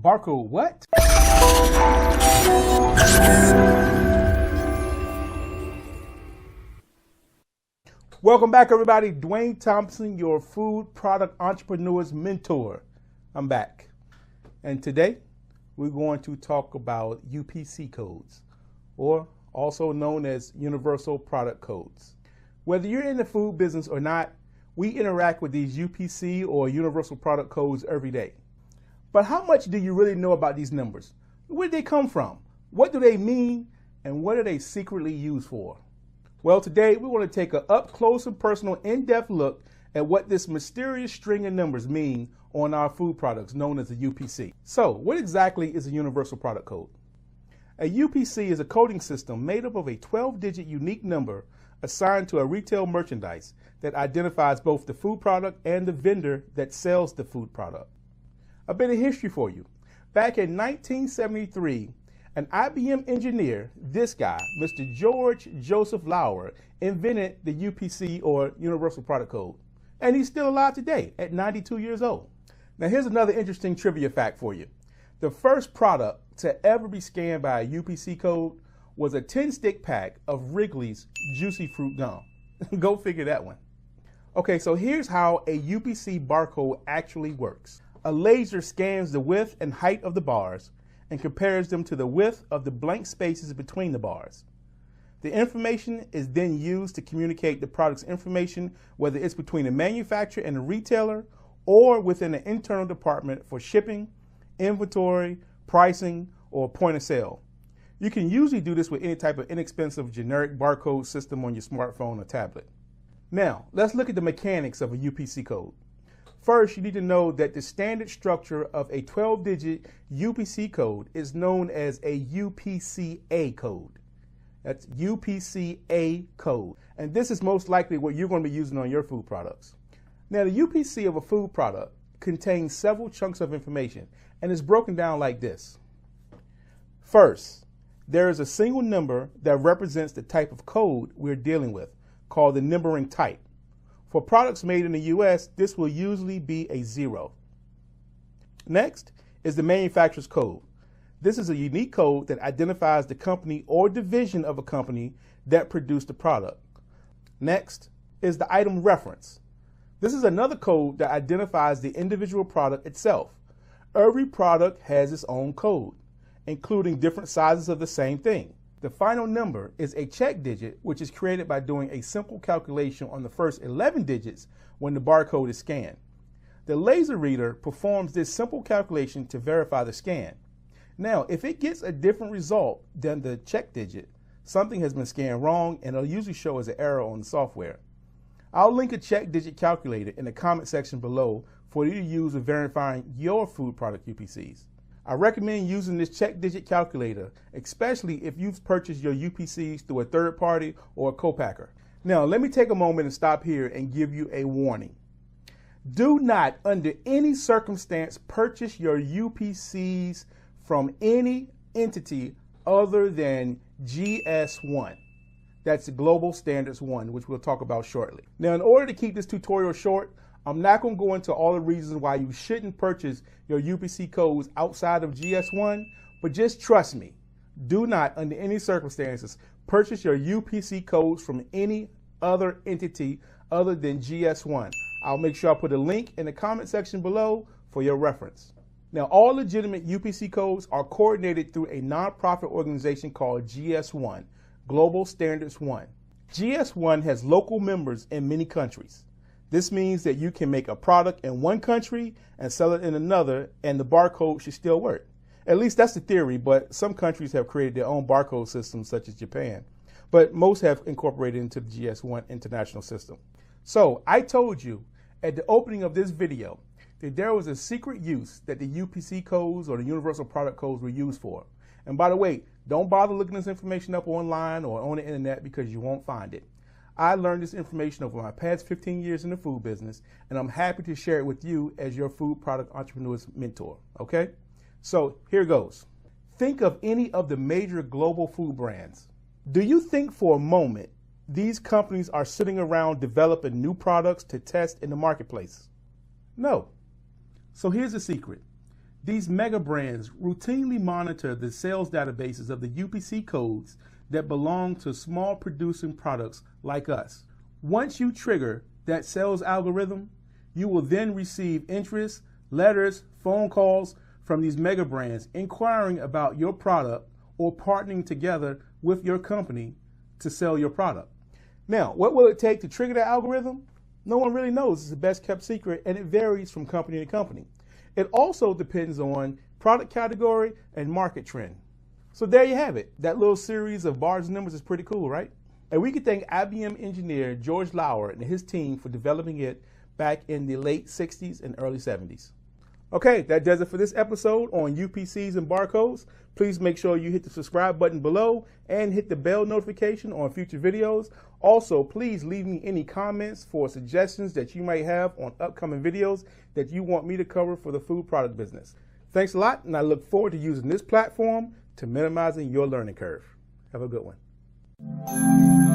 Barcode what? Welcome back, everybody. Duane Thompson, your food product entrepreneur's mentor. I'm back. And today, we're going to talk about UPC codes, or also known as Universal Product Codes. Whether you're in the food business or not, we interact with these UPC or Universal Product Codes every day. But how much do you really know about these numbers? Where did they come from? What do they mean? And what are they secretly used for? Well, today we want to take an up close and personal in-depth look at what this mysterious string of numbers mean on our food products known as a UPC. So what exactly is a Universal Product Code? A UPC is a coding system made up of a 12-digit unique number assigned to a retail merchandise that identifies both the food product and the vendor that sells the food product. A bit of history for you. Back in 1973, an IBM engineer, this guy, Mr. George Joseph Lauer, invented the UPC or Universal Product Code. And he's still alive today at 92 years old. Now here's another interesting trivia fact for you. The first product to ever be scanned by a UPC code was a 10-stick pack of Wrigley's Juicy Fruit Gum. Go figure that one. Okay, so here's how a UPC barcode actually works. A laser scans the width and height of the bars and compares them to the width of the blank spaces between the bars. The information is then used to communicate the product's information, whether it's between a manufacturer and a retailer or within an internal department for shipping, inventory, pricing, or point of sale. You can usually do this with any type of inexpensive generic barcode system on your smartphone or tablet. Now, let's look at the mechanics of a UPC code. First, you need to know that the standard structure of a 12-digit UPC code is known as a UPCA code. That's UPCA code. And this is most likely what you're going to be using on your food products. Now, the UPC of a food product contains several chunks of information and is broken down like this. First, there is a single number that represents the type of code we're dealing with, called the numbering type. For products made in the US, this will usually be a 0. Next is the manufacturer's code. This is a unique code that identifies the company or division of a company that produced the product. Next is the item reference. This is another code that identifies the individual product itself. Every product has its own code, including different sizes of the same thing. The final number is a check digit, which is created by doing a simple calculation on the first 11 digits when the barcode is scanned. The laser reader performs this simple calculation to verify the scan. Now, if it gets a different result than the check digit, something has been scanned wrong, and it'll usually show as an error on the software. I'll link a check digit calculator in the comment section below for you to use when verifying your food product UPCs. I recommend using this check digit calculator, especially if you've purchased your UPCs through a third party or a co-packer. Now, let me take a moment and stop here and give you a warning. Do not, under any circumstance, purchase your UPCs from any entity other than GS1. That's Global Standards 1, which we'll talk about shortly. Now, in order to keep this tutorial short, I'm not going to go into all the reasons why you shouldn't purchase your UPC codes outside of GS1, but just trust me, do not, under any circumstances, purchase your UPC codes from any other entity other than GS1. I'll make sure I put a link in the comment section below for your reference. Now, all legitimate UPC codes are coordinated through a nonprofit organization called GS1, Global Standards 1. GS1 has local members in many countries. This means that you can make a product in one country and sell it in another, and the barcode should still work. At least that's the theory, but some countries have created their own barcode systems, such as Japan. But most have incorporated into the GS1 international system. So I told you at the opening of this video that there was a secret use that the UPC codes or the Universal Product Codes were used for. And by the way, don't bother looking this information up online or on the internet because you won't find it. I learned this information over my past 15 years in the food business, and I'm happy to share it with you as your food product entrepreneur's mentor, okay? So here goes. Think of any of the major global food brands. Do you think for a moment these companies are sitting around developing new products to test in the marketplace? No. So here's the secret. These mega brands routinely monitor the sales databases of the UPC codes that belong to small producing products like us. Once you trigger that sales algorithm, you will then receive interest, letters, phone calls from these mega brands inquiring about your product or partnering together with your company to sell your product. Now, what will it take to trigger the algorithm? No one really knows. It's the best kept secret, and it varies from company to company. It also depends on product category and market trend. So there you have it. That little series of bars and numbers is pretty cool, right? And we can thank IBM engineer George Lauer and his team for developing it back in the late 60s and early 70s. Okay, that does it for this episode on UPCs and barcodes. Please make sure you hit the subscribe button below and hit the bell notification on future videos. Also, please leave me any comments for suggestions that you might have on upcoming videos that you want me to cover for the food product business. Thanks a lot, and I look forward to using this platform to minimizing your learning curve. Have a good one.